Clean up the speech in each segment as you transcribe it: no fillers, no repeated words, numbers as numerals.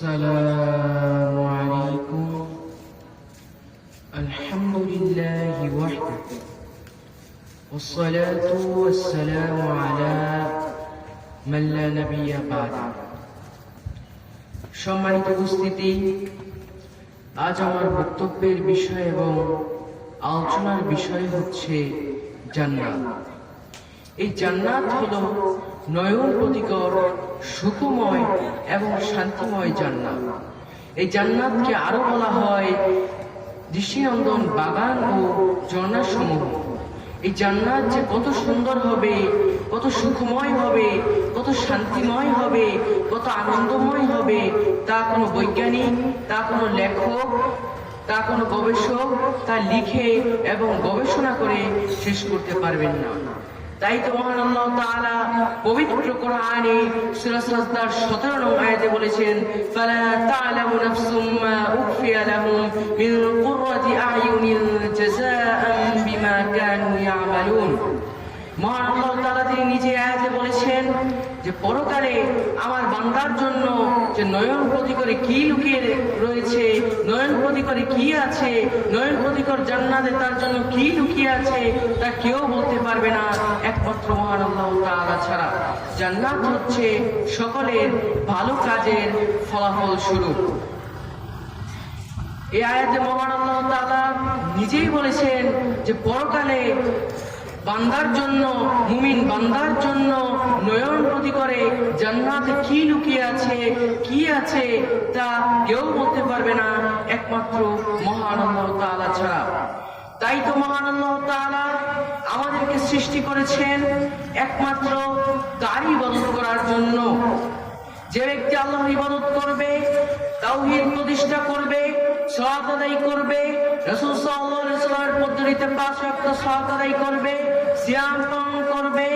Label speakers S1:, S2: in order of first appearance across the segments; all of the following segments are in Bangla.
S1: السلام عليكم. الحمد لله وحده والصلاة والسلام على من لا نبي بعده. সম্মানিত উপস্থিতি, আজ আমার বক্তব্যের বিষয় এবং আলোচনার বিষয় হচ্ছে জান্নাত। এই জান্নাত হলো নয়ন প্রতিকর, সুখময় এবং শান্তিময় জান্নাত। এই জান্নাতকে আরো বলা হয় দৃষ্টিনন্দন বাগান ও ঝর্ণাসমূহ। এই জান্নাত যে কত সুন্দর হবে, কত সুখময় হবে, কত শান্তিময় হবে, কত আনন্দময় হবে, তা কোনো বৈজ্ঞানিক, তা কোনো লেখক, তা কোনো গবেষক তা লিখে এবং গবেষণা করে শেষ করতে পারবেন না। তাই তো মহান আল্লাহ তাআলা পবিত্র কোরআনে সূরা সাজদার 17 নং আয়াতে বলেছেন, ফালা তা'লামু নাফসুম মা উখফিয়া লাহুম মিন কুররাতি আ'য়ুনিন জাযাআন বিমা কানু ইয়ামালুন। মহান আল্লাহ তাআলা তিনি নিজে আয়াতে বলেছেন যে পরকালে আমার বান্দার জন্য যে নয়ন প্রতিকরে কি লুকিয়ে রয়েছে, নয়ন প্রতিকরে কি আছে, নয়ন প্রতিকর জান্নাতে তার জন্য কি লুকিয়ে আছে তা কেউ বলতে পারবে না একমাত্র মহান আল্লাহ তাআলা ছাড়া। জান্নাত হচ্ছে সকলের ভালো কাজের ফলাফল স্বরূপ। এই আয়াতে মহান আল্লাহ তাআলা নিজেই বলেছেন যে পরকালে বান্দার জন্য, মুমিন বান্দার জন্য নয়ন প্রতিকরে জান্নাতে কি লুকিয়ে আছে, কি আছে তা কেউ বলতে পারবে না একমাত্র মহান আল্লাহ তাআলা ছাড়া। তাই তো মহান আল্লাহ তাআলা আমাদেরকে সৃষ্টি করেছেন একমাত্র তারই ইবাদত করার জন্য। যে ব্যক্তি আল্লাহর ইবাদত করবে, তাওহীদ প্রতিষ্ঠা করবে, সালাত আদায় করবে, রাসূল সাল্লাল্লাহু আলাইহি ওয়াসাল্লামের পদ্ধতিতে 5 ওয়াক্ত সালাত আদায় করবে, সিয়াম পালন করবে,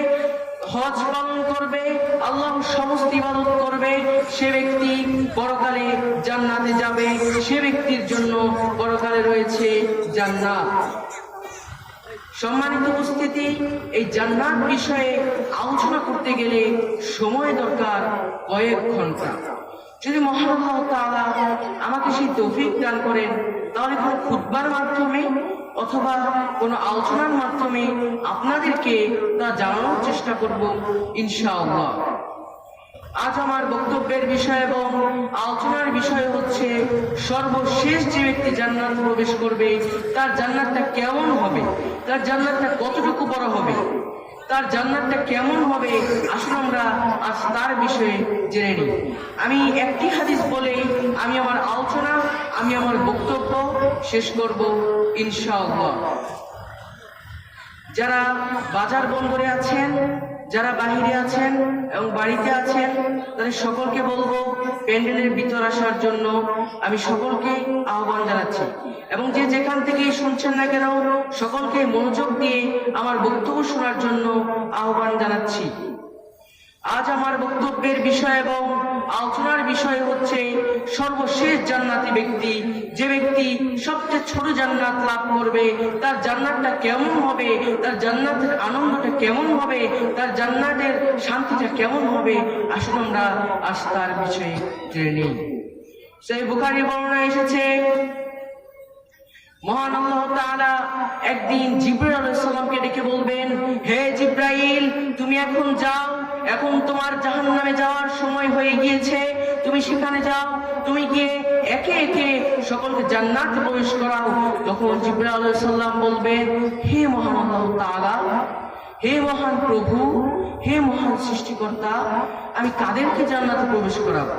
S1: হজ পালন করবে, আল্লাহর সমস্ত ইবাদত করবে, সে ব্যক্তি পরকালে জান্নাতে যাবে। সে ব্যক্তির জন্য পরকালে রয়েছে জান্নাত। সম্মানিত উপস্থিতি, এই জান্নাত বিষয়ে আলোচনা করতে গেলে সময় দরকার কয়েক ঘন্টা। যদি মহান আল্লাহ তাআলা আমাকে সেই তৌফিক দান করেন, তাহলে কোনো খুতবার মাধ্যমে অথবা কোনো আলোচনার মাধ্যমে আপনাদেরকে তা জানানোর চেষ্টা করব ইনশাআল্লাহ। আজ আমার বক্তব্যের বিষয় এবং আলোচনার বিষয় হচ্ছে সর্বশেষ যে ব্যক্তি জান্নাতে প্রবেশ করবে তার জান্নাতটা কেমন হবে, তার জান্নাতটা কতটুকু বড় হবে, তার জান্নাতটা কেমন হবে। আসলে আমরা আজ তার বিষয়ে জেনে নিই। আমি একটি হাদিস বলে আমি আমার আলোচনা, আমি আমার বক্তব্য শেষ করব ইনশাআল্লাহ। যারা বাজার বন্দরে আছেন, যারা বাহিরে আছেন এবং বাড়িতে আছেন, তাদের সকলকে বলবো প্যান্ডেলের ভিতর আসার জন্য আমি সকলকে আহ্বান জানাচ্ছি। এবং যে যেখান থেকে শুনছেন না কেন, সকলকে মনোযোগ দিয়ে আমার বক্তব্য শোনার জন্য আহ্বান জানাচ্ছি। আজ আমার বক্তব্যের বিষয় এবং আলোচনার বিষয় হচ্ছে সর্বশেষ জান্নাতি ব্যক্তি। যে ব্যক্তি সবচেয়ে ছোট জান্নাত লাভ করবে, তার জান্নাতটা কেমন হবে, তার জান্নাতের আনন্দটা কেমন হবে, তার জান্নাতের শান্তিটা কেমন হবে, আসুন আমরা আজ তার বিষয়ে জেনে নিই। সেই বুখারী বর্ণনায় এসেছে, মহান আল্লাহ তাআলা একদিন জিবরাইল আলাইহিস সালামকে ডেকে বলবেন, হে জিবরাইল, তুমি এখন যাও, এখন তোমার জাহান্নামে যাওয়ার সময় হয়ে গিয়েছে, তুমি সেখানে যাও, তুমি গিয়ে একে একে সকলকে জান্নাতে প্রবেশ করাও। তখন জিবরাইল আলাইহিস সালাম বলবেন, হে মহান আল্লাহ তাআলা, হে মহান প্রভু, হে মহান সৃষ্টিকর্তা, আমি কাদেরকে জান্নাতে প্রবেশ করাবো?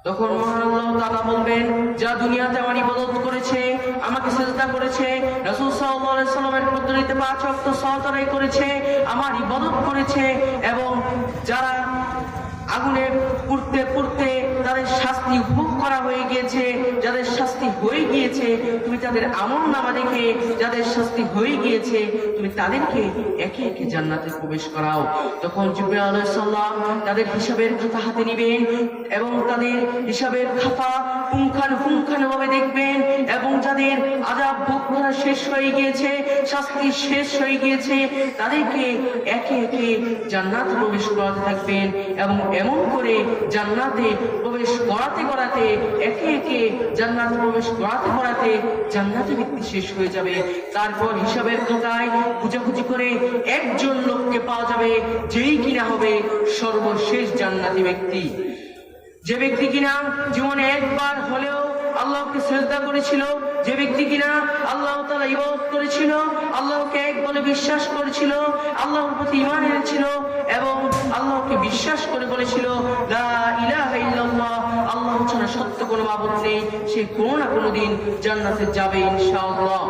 S1: তখন মহান আল্লাহ তাআলা বলবেন, যা দুনিয়াতে আমার ইবাদত করেছে, আমাকে সিজদা করেছে, রাসূল সাল্লাল্লাহু আলাইহি ওয়াসাল্লামের পদ্ধতিতে 5 ওয়াক্ত সালাত আদায় করেছে, আমার ইবাদত করেছে, এবং যারা আগুনে পুড়তে পুড়তে তাদের শাস্তি উপভোগ করা হয়ে গিয়েছে, যাদের শাস্তি হয়ে গিয়েছে, তুমি তাদের আমলনামা দেখে যাদের শাস্তি হয়ে গিয়েছে তুমি তাদেরকে একে একে জান্নাতে প্রবেশ করাও। তখন জিবরাইল আলাইহিস সালাম তাদের হিসাবের খাতা হাতে নেবেন এবং তাদের হিসাবের খাতা পুঙ্খানুপুঙ্খানুভাবে দেখবেন, এবং যাদের আযাব ভোগ করা শেষ হয়ে গিয়েছে, শাস্তি শেষ হয়ে গিয়েছে, তাদেরকে একে একে জান্নাতে প্রবেশ করাতে থাকবেন এবং এমন করে জান্নাতে প্রবেশ করাতে করাতে একে একে জান্নাতে প্রবেশ করাতে জান্নাতে ব্যক্তি শেষ হয়ে যাবে। তারপর হিসাবের খাতায় খুঁজাখুঁজি করে একজন লোককে পাওয়া যাবে, যেই কিনা হবে সর্বশেষ জান্নাতি ব্যক্তি। যে ব্যক্তি কিনা জীবনে একবার হলেও আল্লাহকে সিজদা করেছিল, যে ব্যক্তি কিনা আল্লাহ তাআলা ইবাদত করেছিল, আল্লাহকে এক বলে বিশ্বাস করেছিল, আল্লাহর প্রতি ঈমান এনেছিল এবং আল্লাহকে বিশ্বাস করে বলেছিল লা ইলাহা ইল্লাল্লাহ, আল্লাহ ছাড়া সত্য কোনো মাবুদ নেই, সে কোনো না কোনো দিন জান্নাতে যাবে ইনশাআল্লাহ।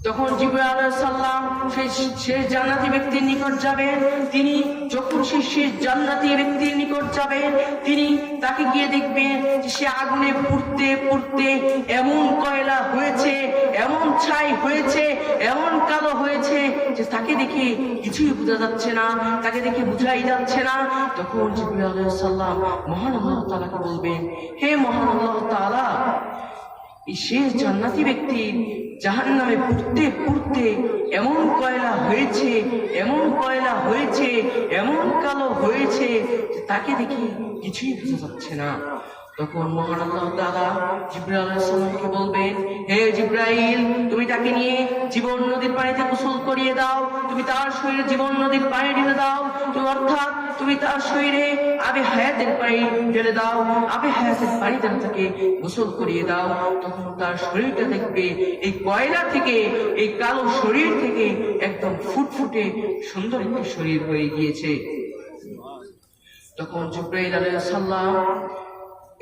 S1: তখন জিবরাইল আলাইহিস সালাম সেই জান্নাতি ব্যক্তির নিকট যাবেন। তিনি যখন সেই জান্নাতি ব্যক্তির নিকট যাবেন, তিনি তাকে গিয়ে দেখবেন যে সে আগুনে পুড়তে পুড়তে এমন কয়লা হয়েছে, এমন ছাই হয়েছে, এমন কালো হয়েছে যে তাকে দেখে কিছুই বোঝা যাচ্ছে না, তাকে দেখে বুঝাই যাচ্ছে না। তখন জিবরাইল আলাইহিস সালাম মহান আল্লাহ তাআলাকে বলবেন, হে মহান আল্লাহ তাআলা, এই শেষ জান্নাতি ব্যক্তির জাহান্নামে পুড়তে পুড়তে এমন কয়লা হয়েছে, এমন কয়লা হয়েছে, এমন কালো হয়েছে তাকে দেখি কিছুই বোঝা যাচ্ছে না। তখন মহান আল্লাহ তাআলা জিবরাইল আলাইহিস সালামকে বলবেন, হে জিবরাইল, তুমি তাকে নিয়ে জীবন নদীর পানিতে গোসল করিয়ে দাও, তুমি তার শরীরে জীবন নদীর পানি ঢেলে দাও, তুমি অর্থাৎ তুমি তার শরীরে আবে হায়াতের পানি ঢেলে দাও, আবে হায়াতের পানি দ্বারা তাকে গোসল করিয়ে দাও। তখন তার শরীরটা দেখবে এই কয়লা থেকে, এই কালো শরীর থেকে একদম ফুটফুটে সুন্দর একটি শরীর হয়ে গিয়েছে। তখন জিবরাইল আলাইহিস সালাম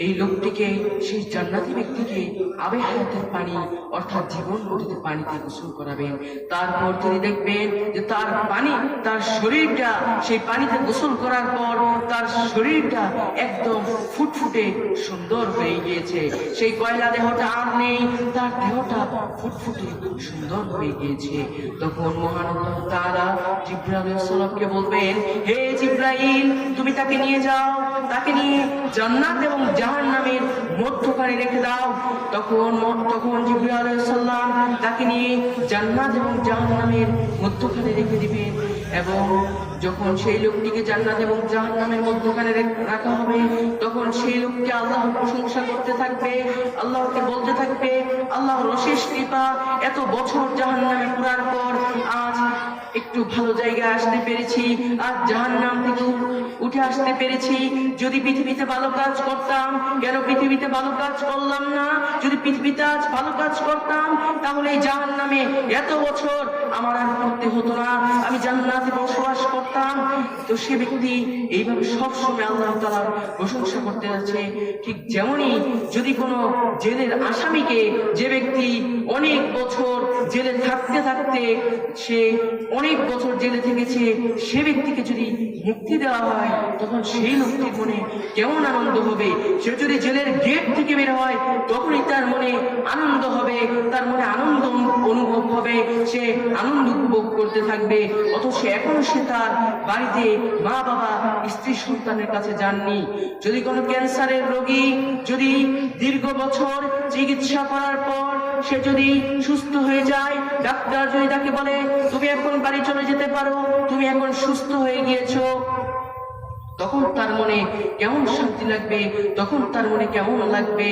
S1: এই লোকটিকে, সেই জান্নাতি ব্যক্তিকে আবে হায়াতের পানি অর্থাৎ জীবন নদীতে পানিতে গোসল করাবেন। তারপর তিনি দেখবেন যে তার পানি, তার শরীরটা সেই পানিতে গোসল করার পর তার শরীরটা একদম ফুটফুটে সুন্দর হয়ে গিয়েছে। সেই কয়লা দেহটা আর নেই, তার দেহটা ফুটফুটে সুন্দর হয়ে গিয়েছে। তখন মহান আল্লাহ তাআলা জিবরাইল আলাইহিস সালামকে বলবেন, হে জিবরাইল, তুমি তাকে নিয়ে যাও, তাকে নিয়ে জান্নাত এবং জাহান্নামের মধ্যখানে রেখে দাও। তখন জিবরাইল আলাইহিস সালাম তাকে নিয়ে জান্নাত এবং জাহান্নামের মধ্যখানে রেখে দিবেন এবং যখন সেই লোকটিকে জান্নাত এবং জাহান্নামের মধ্যখানে রাখা হবে, তখন সেই লোককে আল্লাহর প্রশংসা করতে থাকবে, আল্লাহকে বলতে থাকবে, আল্লাহর অশেষ কৃপা, এত বছর জাহান্নামে পুরার পর আজ একটু ভালো জায়গায় আসতে পেরেছি, আজ জাহান্নাম থেকে উঠে আসতে পেরেছি। যদি পৃথিবীতে ভালো কাজ করতাম, কেন পৃথিবীতে ভালো কাজ করলাম না? যদি পৃথিবীতে আজ ভালো কাজ করতাম তাহলে এই জাহান্নামে এত বছর আমার আর করতে হতো না, আমি জান্নাতে বসবাস করতাম। তো সে ব্যক্তি এইভাবে সবসময় আল্লাহ তাআলার প্রশংসা করতে যাচ্ছে। ঠিক যেমনই যদি কোনো জেলের আসামিকে, যে ব্যক্তি অনেক বছর জেলে থাকতে থাকতে সে অনেক বছর জেলে থেকেছে, সে ব্যক্তিকে যদি মুক্তি দেওয়া হয় তখন সেই লোকটির মনে কেমন আনন্দ হবে। সে যদি জেলের গেট থেকে বের হয় তখনই তার মনে আনন্দ হবে, তার মনে আনন্দ অনুভব হবে, সে আনন্দ উপভোগ করতে থাকবে। অথচ এখন সে তার বাড়িতে মা বাবা স্ত্রী সন্তানের কাছে যাননি। যদি কোনো ক্যান্সারের রোগী যদি দীর্ঘ বছর চিকিৎসা করার পর সে যদি সুস্থ হয়ে যায়, ডাক্তার যদি তাকে বলে তুমি এখন বাড়ি চলে যেতে পারো, তুমি এখন সুস্থ হয়ে গিয়েছো, তখন তার মনে কেমন শান্তি লাগবে, তখন তার মনে কেমন লাগবে।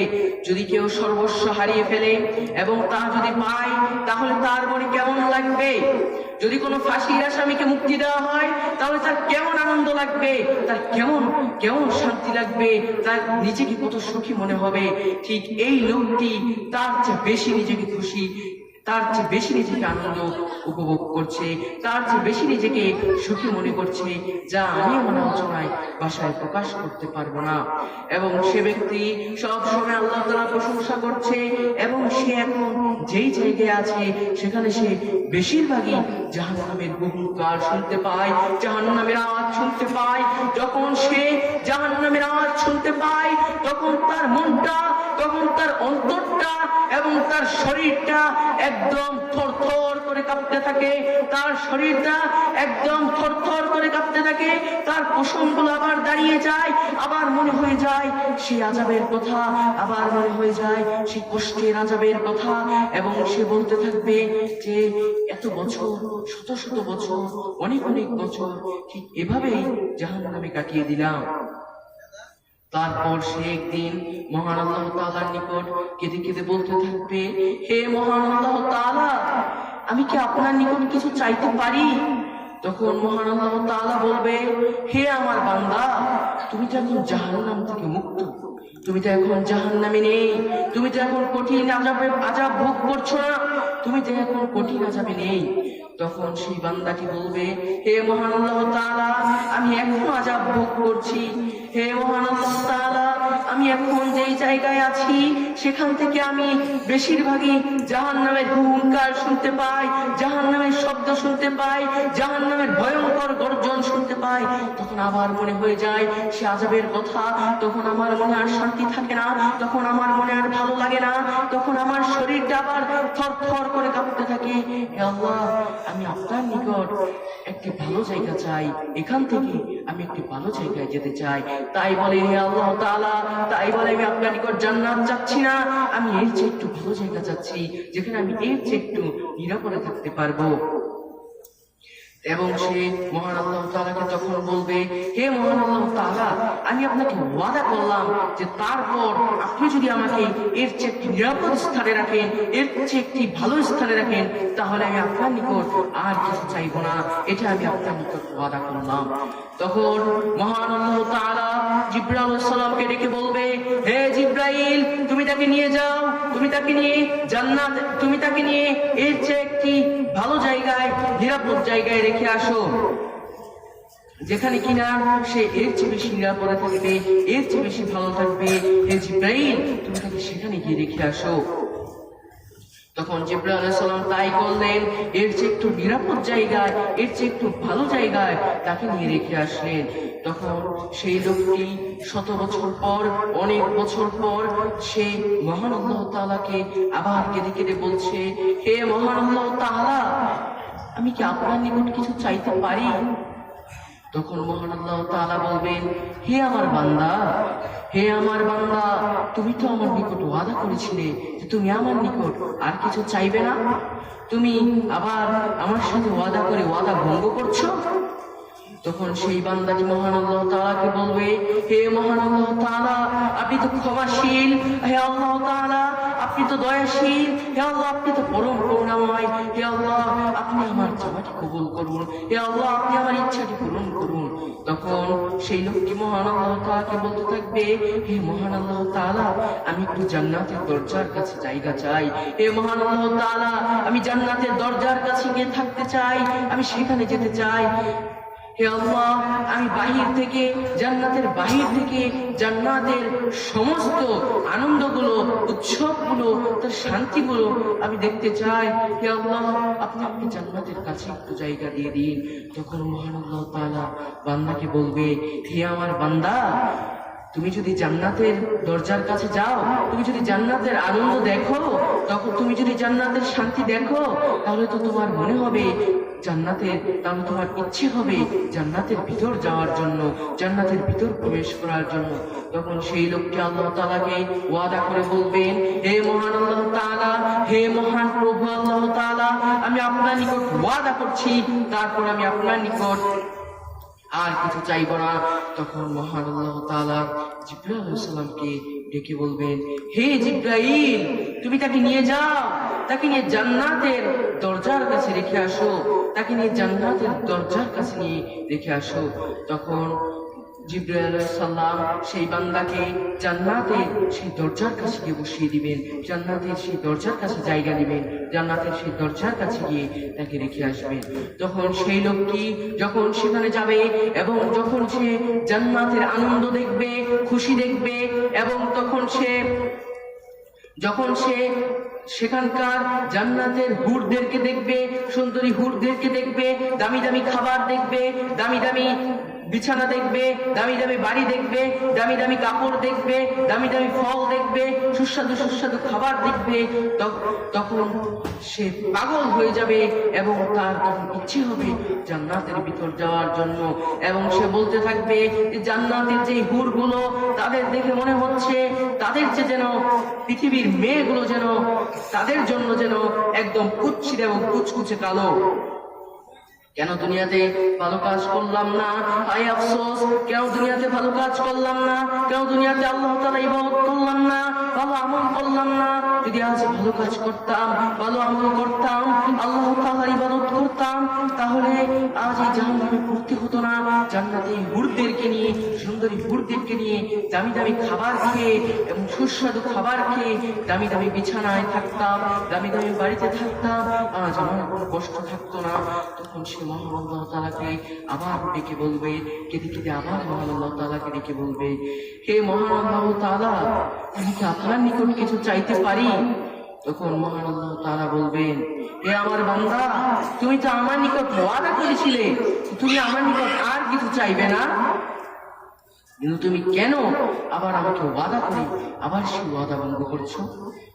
S1: যদি কেউ সর্বস্ব হারিয়ে ফেলে এবং তা যদি পায় তাহলে তার মনে কেমন লাগবে। যদি কোনো ফাঁসির আসামিকে মুক্তি দেওয়া হয় তাহলে তার কেমন আনন্দ লাগবে, তার কেমন কেমন শান্তি লাগবে, তার নিজেকে কত সুখী মনে হবে। ঠিক এই লোকটি তার চেয়ে বেশি নিজেকে খুশি, তার চেয়ে বেশি নিজেকে আনন্দ উপভোগ করছে, তার চেয়ে বেশি নিজেকে সুখী মনে করছে, যা আমি আমার আলোচনায় ভাষায় প্রকাশ করতে পারবো না। এবং সে ব্যক্তি সব সময় আল্লাহ তাআলার প্রশংসা করছে এবং সে এখন যেই জায়গায় আছে সেখানে সে বেশিরভাগই জাহান্নামের হুঙ্কার শুনতে পায়, জাহান্নামের আওয়াজ শুনতে পায়। যখন সে জাহান্নামের আওয়াজ শুনতে পায় তখন তার মনটা, তখন তার অন্তরটা এবং তার শরীরটা একদম থরথর করে কাঁপতে থাকে, তার শরীরটা একদম থরথর করে কাঁপতে থাকে, তার কুসুমগুলো আবার দাঁড়িয়ে যায়, আবার মনে হয়ে যায় সেই আযাবের কথা, আবার মনে হয়ে যায় সেই কষ্টের আযাবের কথা, এবং সে বলতে থাকবে যে এত বছর, শত শত বছর, অনেক অনেক বছর ঠিক এভাবেই জাহান্নামে কাটিয়ে দিলাম। তারপর সে একদিন মহান আল্লাহ তাআলার নিকট কেঁদে কেঁদে বলতে থাকবে, হে মহান আল্লাহ তাআলা, আমি কি আপনার নিকট কিছু চাইতে পারি? তখন মহান আল্লাহ তাআলা বলবে, হে আমার বান্দা, তুমি তো এখন জাহান্নাম থেকে মুক্ত, তুমি তো এখন জাহান্নামে নেই, তুমি তো এখন কঠিন আযাব ভোগ করছো না, তুমি তো এখন কঠিন আযাবে নেই। তখন সেই বান্দাটি বলবে, হে মহান আল্লাহ তাআলা, আমি এখন আযাব ভোগ করছি। হে মহান আল্লাহ তাআলা, আমি এখন যেই জায়গায় আছি সেখান থেকে আমি বেশিরভাগই জাহান্নামের হুঙ্কার শুনতে পাই, জাহান্নামের শব্দ শুনতে পাই, জাহান্নামের ভয়ঙ্কর গর্জন শুনতে পাই। তখন আবার মনে হয়ে যায় সে আযাবের কথা, তখন আমার মনে আর শান্তি থাকে না, তখন আমার মনে আর ভালো লাগে না, তখন আমার শরীরটা আবার থরথর করে কাঁপতে থাকে। হে আল্লাহ, আমি আপনার নিকট একটি ভালো জায়গা চাই, এখান থেকে আমি একটি ভালো জায়গায় যেতে চাই। তাই বলে, হে আল্লাহ তাআলা, তাই বলে আমি আপনার নিকট জান্নাত চাচ্ছি না, আমি এর চেয়ে একটু ভালো জায়গা চাচ্ছি, যেখানে আমি এর চেয়ে একটু নিরাপদে থাকতে পারবো। এবং সে মহান আল্লাহ তাআলাকে তখন বলবে, হে মহান আল্লাহ তাআলা, আমি আপনাকে ওয়াদা করলাম যে তারপর আপনি যদি আমাকে এর চেয়ে একটি নিরাপদ স্থানে রাখেন, এর চেয়ে একটি ভালো স্থানে রাখেন, তাহলে আমি আপনার নিকট আর কিছু চাইবো না, এটা আমি আপনার নিকট ওয়াদা করলাম। তখন মহান আল্লাহ তাআলা জিবরাইল আলাইহিস সালামকে ডেকে বলবে, হে জিবরাইল, তুমি তাকে নিয়ে যাও, তুমি তাকে নিয়ে জান্নাত, তুমি তাকে নিয়ে এর চেয়ে একটি ভালো জায়গায়, নিরাপদ জায়গায় রেখে আসো, যেখানে কিনা সে এর চেয়ে বেশি নিরাপদে থাকবে, এর চেয়ে বেশি ভালো থাকবে। হে জিবরাইল, তুমি তাকে সেখানে গিয়ে রেখে আসো। তখন জিবরাইল আলাইহিস সালাম তাই করলেন, এর চেয়ে একটু নিরাপদ জায়গায়, এর চেয়ে একটু ভালো জায়গায় তাকে নিয়ে রেখে আসলেন। তখন সেই লোকটি শত বছর পর, অনেক বছর পর সে মহান আল্লাহ তাআলাকে আবার কেঁদে কেঁদে বলছে, হে মহান আল্লাহ তাআলা, আমি কি আপনার নিকট কিছু চাইতে পারি? তখন মহান আল্লাহ তাআলা বলবেন, হে আমার বান্দা, হে আমার বান্দা, তুমি তো আমার নিকট ওয়াদা করেছিলে যে তুমি আমার নিকট আর কিছু চাইবে না, তুমি আবার আমার সাথে ওয়াদা করে ওয়াদা ভঙ্গ করছো। তখন সেই বান্দাটি মহান আল্লাহ তাআলাকে বলবে, হে মহান আল্লাহ তাআলা, আপনি তো ক্ষমাশীল, হে আল্লাহ তাআলা, আপনি তো দয়াশীল, হে আল্লাহ, আপনি তো পরম করুণাময়, হে আল্লাহ, আপনি আমার চাওয়াটি কবুল করুন, হে আল্লাহ, আপনি আমার ইচ্ছাটি পূরণ করুন। তখন সেই লোকটি মহান আল্লাহ তাআলাকে বলতে থাকবে, হে মহান আল্লাহ তাআলা, আমি একটু জান্নাতের দরজার কাছে জায়গা চাই, হে মহান আল্লাহ তাআলা, আমি জান্নাতের দরজার কাছে গিয়ে থাকতে চাই, আমি সেখানে যেতে চাই। হে আল্লাহ, আমি বাহির থেকে, জান্নাতের বাহির থেকে জান্নাতের সমস্ত আনন্দগুলো, উৎসবগুলো, তার শান্তিগুলো আমি দেখতে চাই। হে আল্লাহ, আপনি আপনি জান্নাতের কাছে একটু জায়গা দিয়ে দিন। তখন মহান আল্লাহ তাআলা বান্দাকে বলবে, হে আমার বান্দা, তুমি যদি জান্নাতের দরজার কাছে যাও, তুমি যদি জান্নাতের আনন্দ দেখো, তখন তুমি যদি জান্নাতের শান্তি দেখো, তাহলে তো তোমার মনে হবে জান্নাতের, তাহলে তোমার ইচ্ছে হবে জান্নাতের ভিতর যাওয়ার জন্য, জান্নাতের ভিতর প্রবেশ করার জন্য। তখন সেই লোকটি আল্লাহ তাআলাকে ওয়াদা করে বলবেন, হে মহান আল্লাহ তাআলা, হে মহান প্রভু আল্লাহ তাআলা, আমি আপনার নিকট ওয়াদা করছি, তারপর আমি আপনার নিকট আর কিছু চাইব না। তখন মহান আল্লাহ তাআলা জিবরাইল আলাইহিস সালামকে ডেকে বলবেন, হে জিবরাইল, তুমি তাকে নিয়ে যাও, তাকে নিয়ে জান্নাতের দরজার কাছে রেখে আসো, তাকে নিয়ে জান্নাতের দরজার কাছে নিয়ে রেখে আসো। তখন জিবরাইল আলাইহিস সালাম সেই বান্দাকে জান্নাতের সেই দরজার কাছে গিয়ে বসিয়ে দিবেন, জান্নাতের সেই দরজার কাছে জায়গা দিবেন, জান্নাতের সেই দরজার কাছে গিয়ে তাকে রেখে আসবেন। তখন সেই লোকটি যখন সেখানে যাবে এবং যখন সে জান্নাতের আনন্দ দেখবে, খুশি দেখবে, এবং যখন সে সেখানকার জান্নাতের হুরদেরকে দেখবে, সুন্দরী হুরদেরকে দেখবে, দামি দামি খাবার দেখবে, দামি দামি বিছানা দেখবে, দামি দামি বাড়ি দেখবে, দামি দামি কাপড় দেখবে, দামি দামি ফল দেখবে, সুস্বাদু সুস্বাদু খাবার দেখবে, তখন সে পাগল হয়ে যাবে এবং তার তখন ইচ্ছে হবে জান্নাতের ভিতর যাওয়ার জন্য। এবং সে বলতে থাকবে যে জান্নাতের যে হুরগুলো তাদের দেখে মনে হচ্ছে তাদের যে যেন পৃথিবীর মেয়েগুলো যেন তাদের জন্য যেন একদম কুৎসিত এবং কুচকুচে কালো। কেন দুনিয়াতে ভালো কাজ করলাম না, হায় আফসোস, কেন দুনিয়াতে ভালো কাজ করলাম না, কেন দুনিয়াতে আল্লাহ তাআলা ইবাদত করলাম না, ভালো আমল করলাম না। যদি আজ ভালো কাজ করতাম, ভালো আমল করতাম, আল্লাহ তাআলা ইবাদত করতাম, তাহলে আজ এই জাহান্নামে পড়তে হতো না। জান্নাতে হুরদেরকে নিয়ে, সুন্দরী হুরদেরকে নিয়ে দামি দামি খাবার খেয়ে এবং সুস্বাদু খাবার খেয়ে দামি দামি বিছানায় থাকতাম, দামি দামি বাড়িতে থাকতাম, আজ আমার কোনো কষ্ট থাকতো না। তখন সে মহান আল্লাহ তাআলাকে আবার ডেকে বলবে, কেঁদে কেঁদে আবার মহান আল্লাহ তাআলাকে ডেকে বলবে, হে মহান আল্লাহ তাআলা, আমি কি আপনার নিকট কিছু চাইতে পারি? তখন মহান আল্লাহ তাআলা বলবেন, হে আমার বান্দা, তুমি তো আমার নিকট ওয়াদা করেছিলে তুমি আমার নিকট আর কিছু চাইবে না, কিন্তু তুমি কেন আবার আমাকে ওয়াদা করে আবার সেই ওয়াদা ভঙ্গ করছো?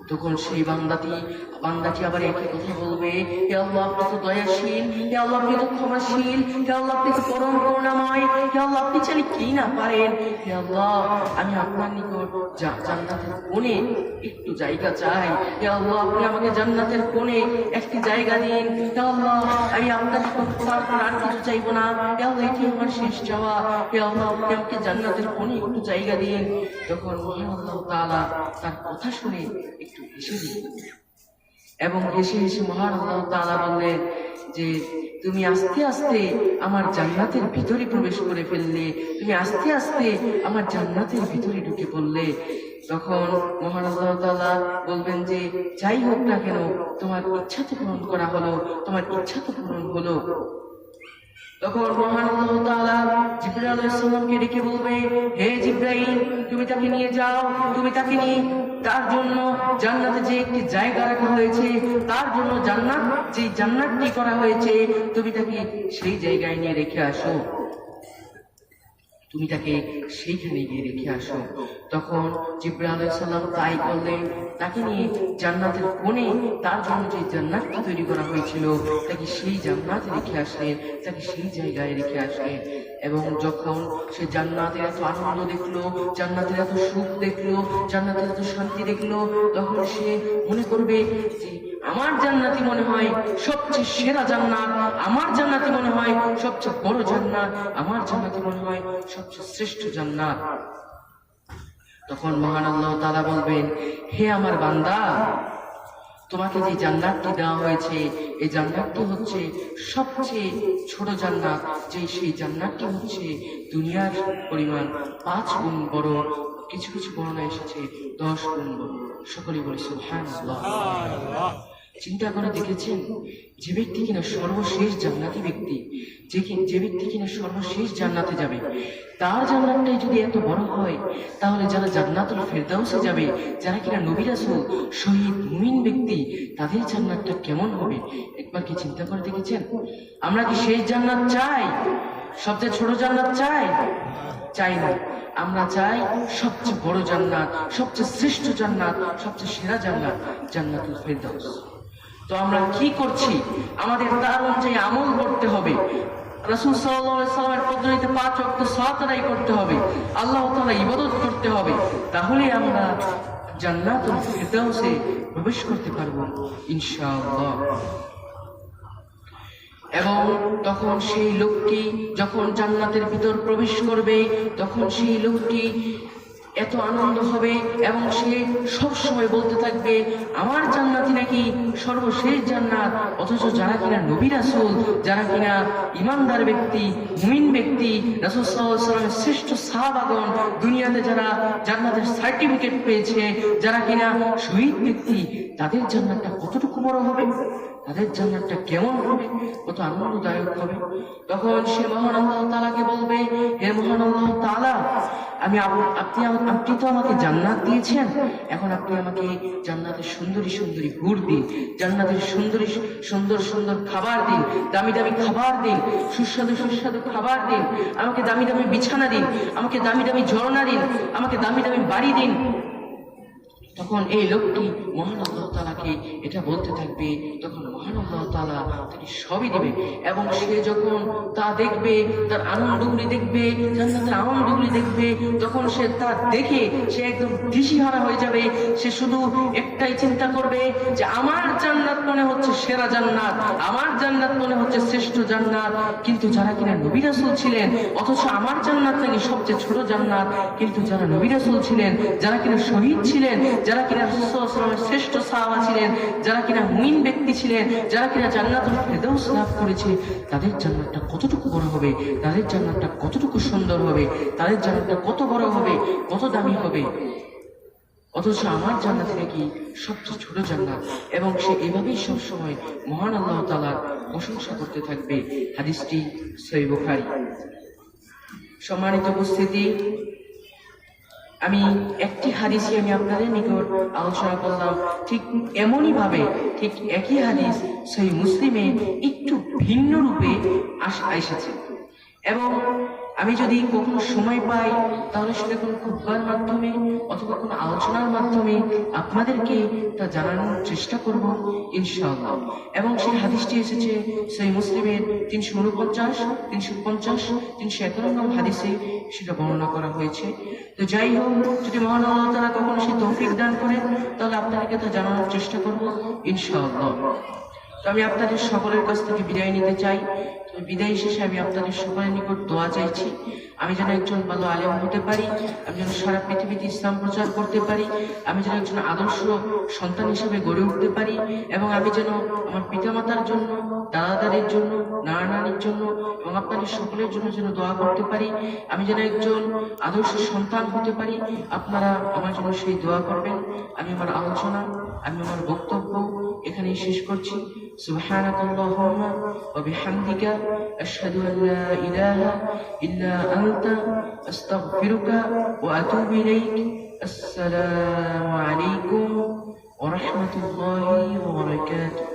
S1: তখন সেই বান্দাটি আবার একই কথা বলবে, হে আল্লাহ, আপনি তো দয়াশীল, হে আল্লাহ, আপনি তো ক্ষমাশীল, হে আল্লাহ, আপনি তো পরম করুণাময়, হে আল্লাহ, আপনি চাইলে কি না পারেন, হে আল্লাহ, আমি আপনার নিকট জান্নাতের কোণে একটু জায়গা চাই, হে আল্লাহ, আপনি আমাকে জান্নাতের কোণে একটি জায়গা দিন, হে আল্লাহ, আমি আপনার নিকট তারপর আর কিছু চাইবো না, হে আল্লাহ, এটি আমার শেষ চাওয়া, হে আল্লাহ, আপনি আমাকে জান্নাতের কোণে একটু জায়গা দিন। তখন মহান আল্লাহ তাআলা তার কথা শুনে একটু হেসে দিলেন এবং হেসে হেসে মহান আল্লাহ তাআলা বললেন যে তুমি আস্তে আস্তে আমার জান্নাতের ভিতরে প্রবেশ করে ফেললে, তুমি আস্তে আস্তে আমার জান্নাতের ভিতরে ঢুকে পড়লে। তখন মহান আল্লাহ তাআলা বলবেন যে যাই হোক না কেন, তোমার ইচ্ছা তো পূরণ করা হলো, তোমার ইচ্ছা তো পূরণ হলো। তখন মহান আল্লাহ তাআলা জিবরাইল আলাইহিস সালামকে ডেকে বলবে, হে জিবরাইল, তুমি তাকে নিয়ে যাও, তুমি তাকে নিয়ে তার জন্য জান্নাতে যে একটি জায়গা রাখা হয়েছে, তার জন্য জান্নাতটি করা হয়েছে, তুমি তাকে সেই জায়গায় নিয়ে রেখে আসো, তুমি তাকে সেইখানে গিয়ে রেখে আসো। তখন জিবরাইল আলাইহিস সালাম তাই করলেন, তাকে নিয়ে জান্নাতের কোণে তার জন্য যে জান্নাতটি তৈরি করা হয়েছিল তাকে সেই জান্নাতে রেখে আসলেন, তাকে সেই জায়গায় রেখে আসলেন। এবং যখন সে জান্নাতের এত আনন্দ দেখলো, জান্নাতের এত সুখ দেখলো, জান্নাতের এত শান্তি দেখলো, তখন সে মনে করবে যে আমার জান্নাতি মনে হয় সবচেয়ে সেরা জান্নাত, আমার জান্নাতি মনে হয় সবচেয়ে বড় জান্নাত, আমার জান্নাতি মনে হয় সবচেয়ে শ্রেষ্ঠ জান্নাত। তখন মহান আল্লাহ তাআলা বলবেন, হে আমার বান্দা, তোমাকে যে জান্নাতটি দেওয়া হয়েছে এই জান্নাতটি হচ্ছে সবচেয়ে ছোট জান্নাত, যে সেই জান্নাতটি হচ্ছে দুনিয়ার পরিমাণ 5 গুণ বড়, কিছু কিছু বর্ণনা এসেছে 10 গুণ বড়। সকলেই বলি সুবহানাল্লাহ। চিন্তা করে দেখেছেন, যে ব্যক্তি কিনা সর্বশেষ জান্নাতি ব্যক্তি, যে ব্যক্তি কিনা সর্বশেষ জান্নাতে যাবে, তার জান্নাতটাই যদি এত বড় হয়, তাহলে যারা জান্নাতুল ফেরদাউসে যাবে, যারা কিনা নবী রাসূল শহীদ মুমিন ব্যক্তি, তাদের জান্নাতটা কেমন হবে একবার কি চিন্তা করে দেখেছেন? আমরা কি শেষ জান্নাত চাই? সবচেয়ে ছোট জান্নাত চাই? চাই না, আমরা চাই সবচেয়ে বড় জান্নাত, সবচেয়ে শ্রেষ্ঠ জান্নাত, সবচেয়ে সেরা জান্নাত, জান্নাতুল ফেরদাউস। তো আমরা কি করছি? আমাদের তার অনুযায়ী আমল করতে হবে, রাসূল সাল্লাল্লাহু আলাইহি ওয়াসাল্লামের পদ্ধতিতে 5 ওয়াক্ত সালাত আদায় করতে হবে, আল্লাহ তাআলা ইবাদত করতে হবে, তাহলে আমরা জান্নাতুল ফেরদাউসে প্রবেশ করতে পারবো ইনশাআল্লাহ। এবং তখন সেই লোকটি যখন জান্নাতের ভিতর প্রবেশ করবে, তখন সেই লোকটি এত আনন্দ হবে এবং সে সব সময় বলতে থাকবে আমার জান্নাতি নাকি সর্বশেষ জান্নাত। অথচ যারা কিনা নবী রাসূল, যারা কিনা ঈমানদার ব্যক্তি, মুমিন ব্যক্তি, রাসূল সাল্লাল্লাহু আলাইহি ওয়াসাল্লামের শ্রেষ্ঠ সাহাবাগণ, দুনিয়াতে যারা জান্নাতের সার্টিফিকেট পেয়েছে, যারা কিনা শহীদ ব্যক্তি, তাদের জান্নাতটা কতটুকু বড় হবে? তাদের জান্নাতটা কেমন হবে, কত আনন্দদায়ক হবে। তখন সে মহান আল্লাহ তাআলাকে বলবে, হে মহান আল্লাহ তাআলা, আপনি তো আমাকে জান্নাত দিয়েছেন, এখন আপনি আমাকে জান্নাতের সুন্দরী সুন্দরী হুর দিন, জান্নাতের সুন্দর সুন্দর খাবার দিন, দামি দামি খাবার দিন, সুস্বাদু সুস্বাদু খাবার দিন, আমাকে দামি দামি বিছানা দিন, আমাকে দামি দামি ঝর্ণা দিন, আমাকে দামি দামি বাড়ি দিন। তখন এই লোকটি মহান আল্লাহ তাআলাকে এটা বলতে থাকবে, তখন মহান আল্লাহ তাআলা তাকে সবই দিবে। এবং সে যখন তা দেখবে, তার আনন্দগুলি দেখবে, জান্নাতের আনন্দগুলি দেখবে, তখন সে তা দেখে সে একদম দিশেহারা হয়ে যাবে। সে শুধু একটাই চিন্তা করবে যে আমার জান্নাত মনে হচ্ছে সেরা জান্নাত, আমার জান্নাত মনে হচ্ছে শ্রেষ্ঠ জান্নাত। কিন্তু যারা কিনা নবী রাসূল ছিলেন, অথচ আমার জান্নাত নাকি সবচেয়ে ছোট জান্নাত, কিন্তু যারা নবী রাসূল ছিলেন, যারা কিনা শহীদ ছিলেন, যারা কিনা রাসূল সাল্লাল্লাহু আলাইহি ওয়াসাল্লামের শ্রেষ্ঠ সাহাবা ছিলেন, যারা কিনা মুমিন ব্যক্তি ছিলেন, যারা কিনা জান্নাতুল ফেরদাউস লাভ করেছে, তাদের জান্নাতটা কতটুকু বড় হবে, তাদের জান্নাতটা কতটুকু সুন্দর হবে, তাদের জান্নাতটা কত বড় হবে, কত দামি হবে। অথচ আমার জান্নাত নাকি সবচেয়ে ছোট জান্নাত। এবং সে এভাবেই সবসময় মহান আল্লাহ তাআলার প্রশংসা করতে থাকবে। হাদিসটি সহিহ বুখারী। সম্মানিত উপস্থিতি, আমি একটি হাদিসই আমি আপনাদের নিকট আলোচনা করলাম, ঠিক এমনই ভাবে ঠিক একই হাদিস সহিহ মুসলিমে একটু ভিন্ন রূপে এসেছে। এবং আমি যদি কখনো সময় পাই তাহলে সেটা কোনো খুতবার মাধ্যমে অথবা কোনো আলোচনার মাধ্যমে আপনাদেরকে তা জানানোর চেষ্টা করব ইনশাআল্লাহ। এবং সেই হাদিসটি এসেছে সহিহ মুসলিমের 349, 350, 351 নং হাদিসে সেটা বর্ণনা করা হয়েছে। তো যাই হোক, যদি মহান আল্লাহ তাআলা কখনো সেই তৌফিক দান করেন তাহলে আপনাদেরকে তা জানানোর চেষ্টা করব ইনশাআল্লাহ। তো আমি আপনাদের সকলের কাছ থেকে বিদায় নিতে চাই। বিদায় শেষে আমি আপনাদের সকলের নিকট দোয়া চাইছি, আমি যেন একজন ভালো আলেম হতে পারি, আমি যেন সারা পৃথিবীতে ইসলাম প্রচার করতে পারি, আমি যেন একজন আদর্শ সন্তান হিসেবে গড়ে উঠতে পারি, এবং আমি যেন আমার পিতামাতার জন্য, দাদা দাদির জন্য, নানা নানির জন্য এবং আপনাদের সকলের জন্য যেন দোয়া করতে পারি, আমি যেন একজন আদর্শ সন্তান হতে পারি। আপনারা আমার জন্য সেই দোয়া করবেন। আমি আমার আলোচনা, আমি আমার বক্তব্য এখানেই শেষ করছি। সুবহানাকাল্লাহুম্মা ওয়া বিহামদিকা আশহাদু আল লা ইলাহা ইল্লা আনতা আস্তাগফিরুকা ওয়া আতুবু ইলাইক। আসসালামু আলাইকুম ওয়া রাহমাতুল্লাহি ওয়া বারাকাতুহু।